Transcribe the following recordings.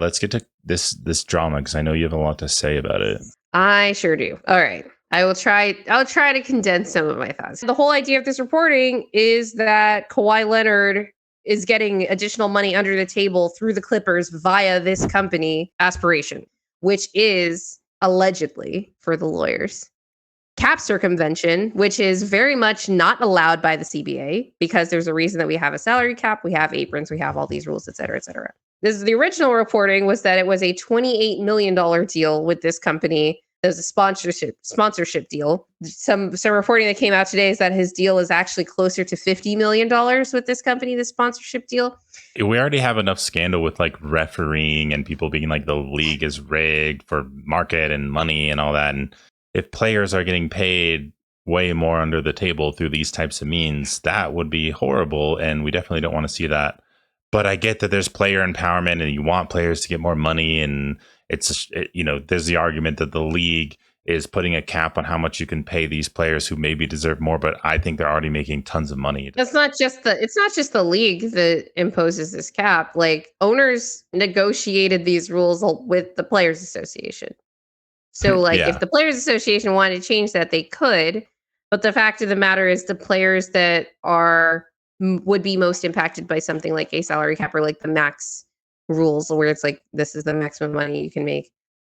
Let's get to this drama because I know you have a lot to say about it. I sure do. All right. I'll try to condense some of my thoughts. The whole idea of this reporting is that Kawhi Leonard is getting additional money under the table through the Clippers via this company, Aspiration, which is allegedly, for the lawyers, cap circumvention, which is very much not allowed by the CBA because there's a reason that we have a salary cap, we have aprons, we have all these rules, et cetera, et cetera. This is the original reporting was that it was a $28 million deal with this company. There's a sponsorship deal. Some reporting that came out today is that his deal is actually closer to $50 million with this company, the sponsorship deal. We already have enough scandal with like refereeing and people being like the league is rigged for market and money and all that. And if players are getting paid way more under the table through these types of means, that would be horrible. And we definitely don't want to see that. But I get that there's player empowerment and you want players to get more money. And there's the argument that the league is putting a cap on how much you can pay these players who maybe deserve more. But I think they're already making tons of money. It's not just the league that imposes this cap. Like, owners negotiated these rules with the Players Association. So if the Players Association wanted to change that, they could. But the fact of the matter is the players that would be most impacted by something like a salary cap or like the max rules where it's like, this is the maximum money you can make.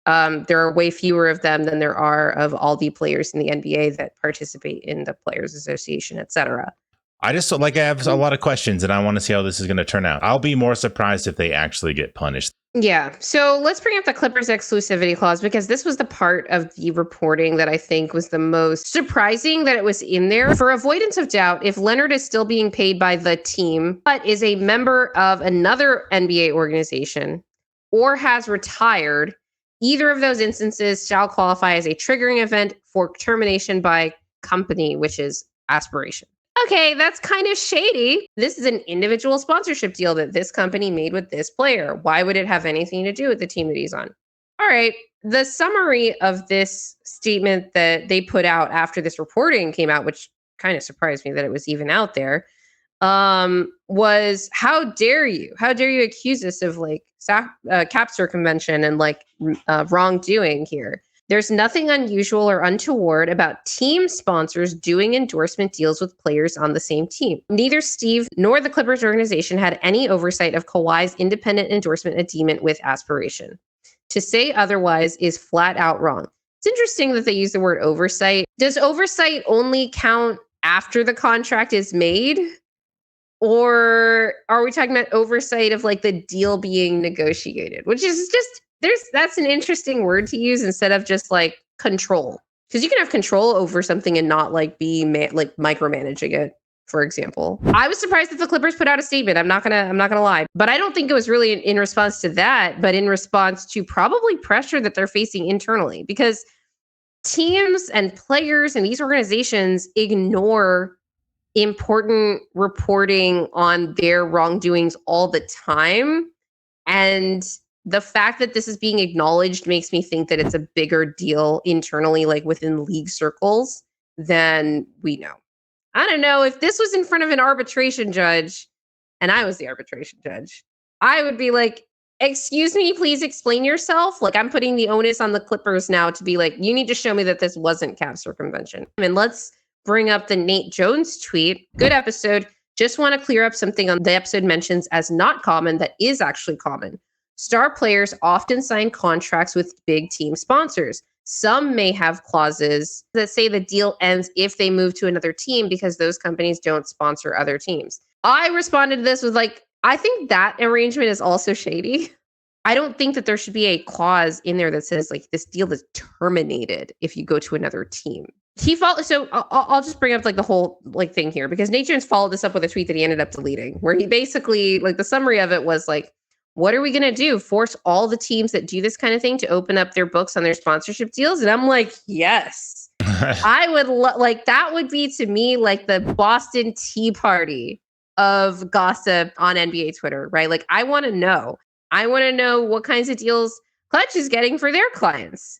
There are way fewer of them than there are of all the players in the NBA that participate in the Players Association, et cetera. I have a lot of questions and I want to see how this is going to turn out. I'll be more surprised if they actually get punished. Yeah. So let's bring up the Clippers exclusivity clause because this was the part of the reporting that I think was the most surprising that it was in there. For avoidance of doubt, if Leonard is still being paid by the team, but is a member of another NBA organization or has retired, either of those instances shall qualify as a triggering event for termination by company, which is Aspiration. Okay, that's kind of shady. This is an individual sponsorship deal that this company made with this player. Why would it have anything to do with the team that he's on? All right. The summary of this statement that they put out after this reporting came out, which kind of surprised me that it was even out there, was how dare you? How dare you accuse us of like cap circumvention and like wrongdoing here? There's nothing unusual or untoward about team sponsors doing endorsement deals with players on the same team. Neither Steve nor the Clippers organization had any oversight of Kawhi's independent endorsement agreement with Aspiration. To say otherwise is flat out wrong. It's interesting that they use the word oversight. Does oversight only count after the contract is made? Or are we talking about oversight of like the deal being negotiated, which is just that's an interesting word to use instead of just like control, because you can have control over something and not like be like micromanaging it. For example, I was surprised that the Clippers put out a statement. I'm not gonna lie, but I don't think it was really in response to that, but in response to probably pressure that they're facing internally, because teams and players and these organizations ignore important reporting on their wrongdoings all the time, and the fact that this is being acknowledged makes me think that it's a bigger deal internally, like within league circles, than we know. I don't know, if this was in front of an arbitration judge and I was the arbitration judge, I would be like, excuse me, please explain yourself. Like, I'm putting the onus on the Clippers now to be like, you need to show me that this wasn't cap circumvention. And let's bring up the Nate Jones tweet. Good episode. Just want to clear up something on the episode mentions as not common that is actually common. Star players often sign contracts with big team sponsors. Some may have clauses that say the deal ends if they move to another team because those companies don't sponsor other teams. I responded to this with like, I think that arrangement is also shady. I don't think that there should be a clause in there that says like this deal is terminated if you go to another team. So I'll just bring up like the whole like thing here, because Nate Jones followed this up with a tweet that he ended up deleting, where he basically, like, the summary of it was like, what are we going to do? Force all the teams that do this kind of thing to open up their books on their sponsorship deals? And I'm like, yes. I would like, that would be to me like the Boston Tea Party of gossip on NBA Twitter, right? Like, I want to know what kinds of deals Clutch is getting for their clients.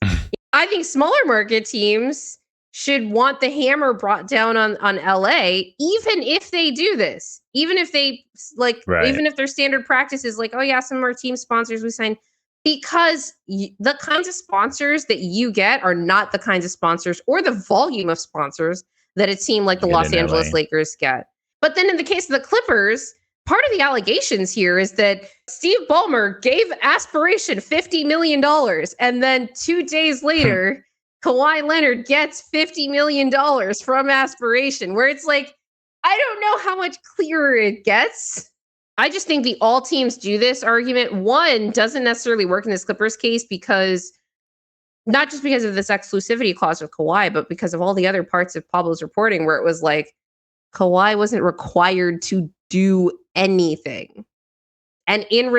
I think smaller market teams should want the hammer brought down on LA, even if they do this, even if they like, right. Even if their standard practice is like, oh yeah, some of our team sponsors we sign Because the kinds of sponsors that you get are not the kinds of sponsors or the volume of sponsors that a team like the You get Los in Angeles LA. Lakers get. But then in the case of the Clippers, part of the allegations here is that Steve Ballmer gave Aspiration $50 million. And then 2 days later, Kawhi Leonard gets $50 million from Aspiration, where it's like, I don't know how much clearer it gets. I just think the all teams do this argument, one, doesn't necessarily work in this Clippers case because not just because of this exclusivity clause with Kawhi, but because of all the other parts of Pablo's reporting where it was like Kawhi wasn't required to do anything. And in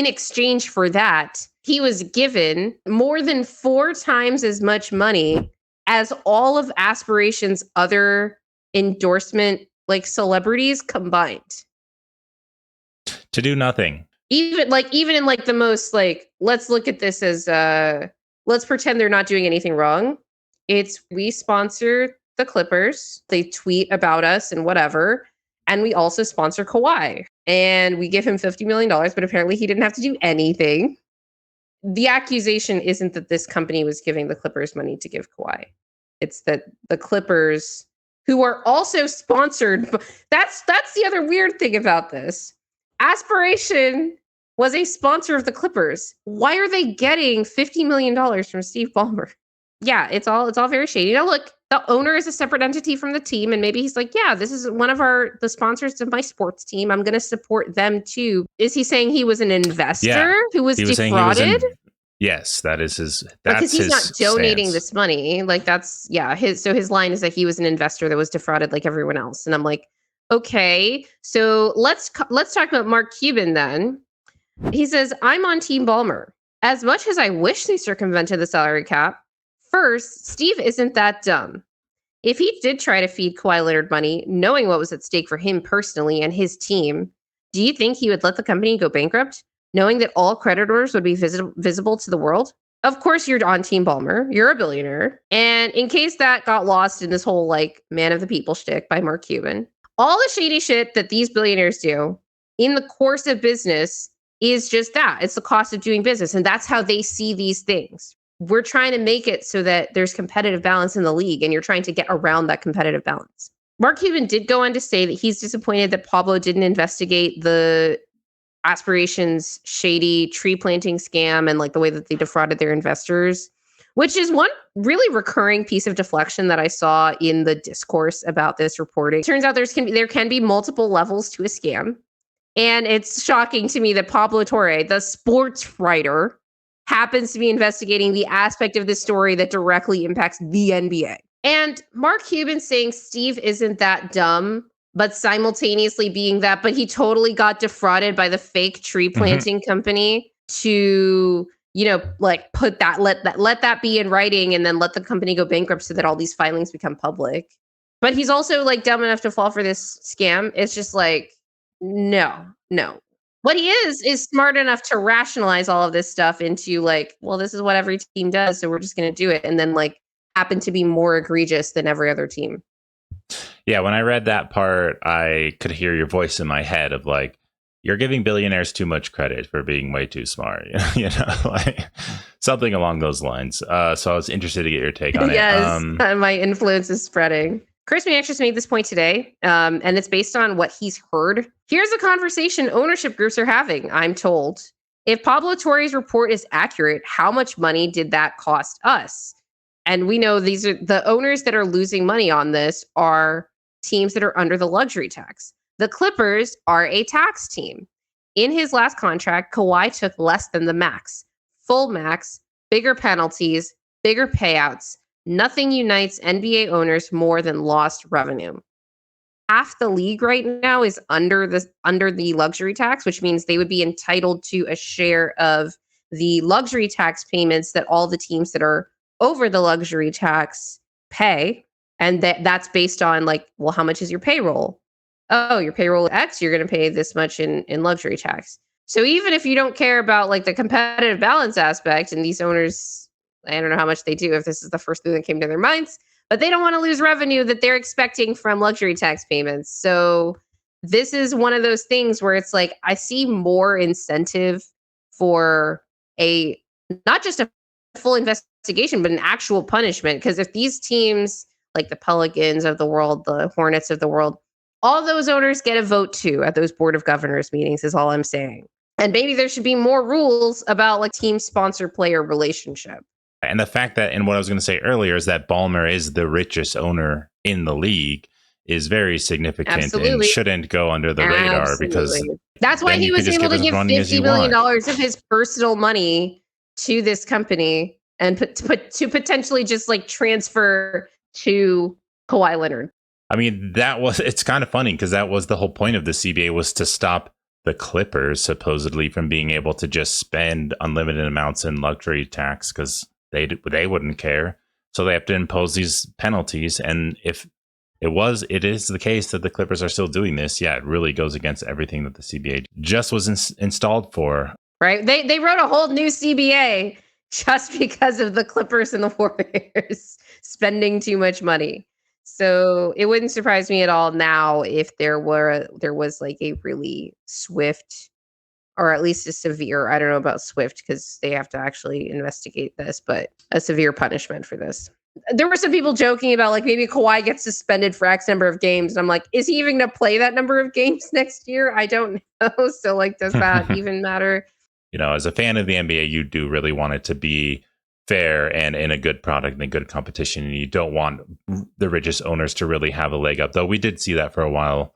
exchange for that, he was given more than 4 times as much money as all of Aspiration's other endorsement like celebrities combined. To do nothing. Even in like the most like, let's look at this as let's pretend they're not doing anything wrong. It's we sponsor the Clippers. They tweet about us and whatever. And we also sponsor Kawhi. And we give him $50 million, but apparently he didn't have to do anything. The accusation isn't that this company was giving the Clippers money to give Kawhi. It's that the Clippers, who are also sponsored, that's the other weird thing about this. Aspiration was a sponsor of the Clippers. Why are they getting $50 million from Steve Ballmer? Yeah, it's all very shady. Now look, the owner is a separate entity from the team, and maybe he's like, yeah, this is one of the sponsors of my sports team. I'm going to support them too. Is he saying he was an investor who was defrauded? Yes, that is his. Because he's not donating stance. this money. Like that's his line is that he was an investor that was defrauded like everyone else. And I'm like, okay, so let's talk about Mark Cuban then. He says, I'm on Team Ballmer. As much as I wish they circumvented the salary cap, first, Steve isn't that dumb. If he did try to feed Kawhi Leonard money, knowing what was at stake for him personally and his team, do you think he would let the company go bankrupt, knowing that all creditors would be visible to the world? Of course, you're on Team Ballmer. You're a billionaire. And in case that got lost in this whole like man of the people shtick by Mark Cuban, all the shady shit that these billionaires do in the course of business is just that. It's the cost of doing business. And that's how they see these things. We're trying to make it so that there's competitive balance in the league, and you're trying to get around that competitive balance. Mark Cuban did go on to say that he's disappointed that Pablo didn't investigate the Aspiration's shady tree planting scam and like the way that they defrauded their investors, which is one really recurring piece of deflection that I saw in the discourse about this reporting. Turns out there can be multiple levels to a scam. And it's shocking to me that Pablo Torre, the sports writer, happens to be investigating the aspect of this story that directly impacts the NBA. And Mark Cuban saying Steve isn't that dumb, but simultaneously being that, but he totally got defrauded by the fake tree planting company to, like put that, let that be in writing and then let the company go bankrupt so that all these filings become public. But he's also like dumb enough to fall for this scam. It's just like, no. What he is smart enough to rationalize all of this stuff into like, well, this is what every team does, so we're just going to do it. And then like happen to be more egregious than every other team. Yeah, when I read that part, I could hear your voice in my head of like, you're giving billionaires too much credit for being way too smart, like something along those lines. So I was interested to get your take on it. Yes, my influence is spreading. Chris Manchester made this point today, and it's based on what he's heard. Here's a conversation ownership groups are having, I'm told. If Pablo Torre's report is accurate, how much money did that cost us? And we know these are the owners that are losing money on this are teams that are under the luxury tax. The Clippers are a tax team. In his last contract, Kawhi took less than the max. Full max, bigger penalties, bigger payouts. Nothing unites NBA owners more than lost revenue. Half the league right now is under the luxury tax, which means they would be entitled to a share of the luxury tax payments that all the teams that are over the luxury tax pay. And that's based on like, well, how much is your payroll? Oh, your payroll X, you're going to pay this much in luxury tax. So even if you don't care about like the competitive balance aspect, and these owners, I don't know how much they do if this is the first thing that came to their minds, but they don't want to lose revenue that they're expecting from luxury tax payments. So this is one of those things where it's like, I see more incentive for a not just a full investigation, but an actual punishment. Because if these teams like the Pelicans of the world, the Hornets of the world, all those owners get a vote too at those board of governors meetings is all I'm saying. And maybe there should be more rules about like team sponsor player relationship. And the fact that, and what I was going to say earlier, is that Ballmer is the richest owner in the league is very significant. Absolutely. And shouldn't go under the radar, Absolutely. because that's why he was able to give $50 million of his personal money to this company and to potentially just like transfer to Kawhi Leonard. I mean, it's kind of funny because that was the whole point of the CBA, was to stop the Clippers supposedly from being able to just spend unlimited amounts in luxury tax, because they wouldn't care. So they have to impose these penalties. And if it is the case that the Clippers are still doing this, yeah, it really goes against everything that the CBA just was installed for. Right. They wrote a whole new CBA just because of the Clippers and the Warriors spending too much money. So it wouldn't surprise me at all now if there was like a really swift, or at least a severe, I don't know about swift because they have to actually investigate this, but a severe punishment for this. There were some people joking about like maybe Kawhi gets suspended for X number of games. And I'm like, is he even going to play that number of games next year? I don't know. So like, does that even matter? You know, as a fan of the NBA, you do really want it to be fair and in a good product and a good competition. And you don't want the richest owners to really have a leg up, though we did see that for a while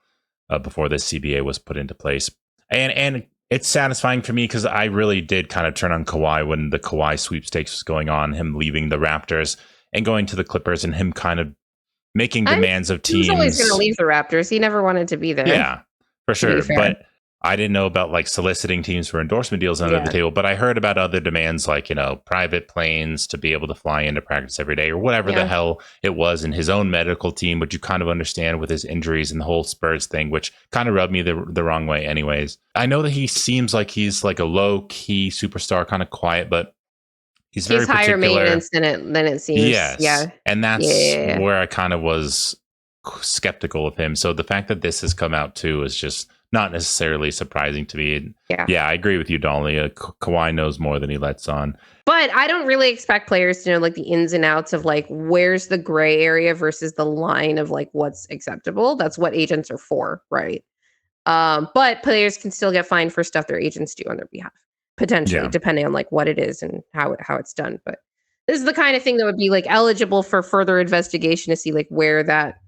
before this CBA was put into place. And it's satisfying for me because I really did kind of turn on Kawhi when the Kawhi sweepstakes was going on, him leaving the Raptors and going to the Clippers, and him kind of making demands of teams. He was always going to leave the Raptors. He never wanted to be there. Yeah, for sure. But I didn't know about like soliciting teams for endorsement deals under the table, but I heard about other demands like, you know, private planes to be able to fly into practice every day or whatever the hell it was, in his own medical team, which you kind of understand with his injuries and the whole Spurs thing, which kind of rubbed me the wrong way anyways. I know that he seems like he's like a low key superstar, kind of quiet, but he's very higher particular. maintenance than it seems. Yes. Yeah. And that's where I kind of was skeptical of him. So the fact that this has come out too is just not necessarily surprising to me. Yeah, I agree with you, Dolly. Kawhi knows more than he lets on. But I don't really expect players to know like the ins and outs of like where's the gray area versus the line of like what's acceptable. That's what agents are for, right? But players can still get fined for stuff their agents do on their behalf, potentially, depending on like what it is and how it's done. But this is the kind of thing that would be like eligible for further investigation to see like where that,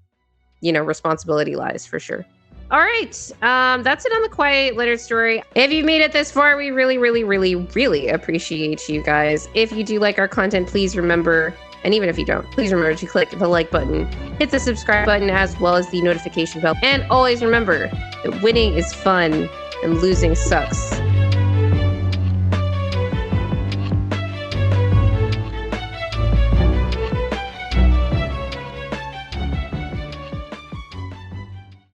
you know, responsibility lies for sure. All right. That's it on the Kawhi Leonard story. If you've made it this far, we really, really, really, really appreciate you guys. If you do like our content, please remember, and even if you don't, please remember to click the like button, hit the subscribe button, as well as the notification bell. And always remember that winning is fun and losing sucks.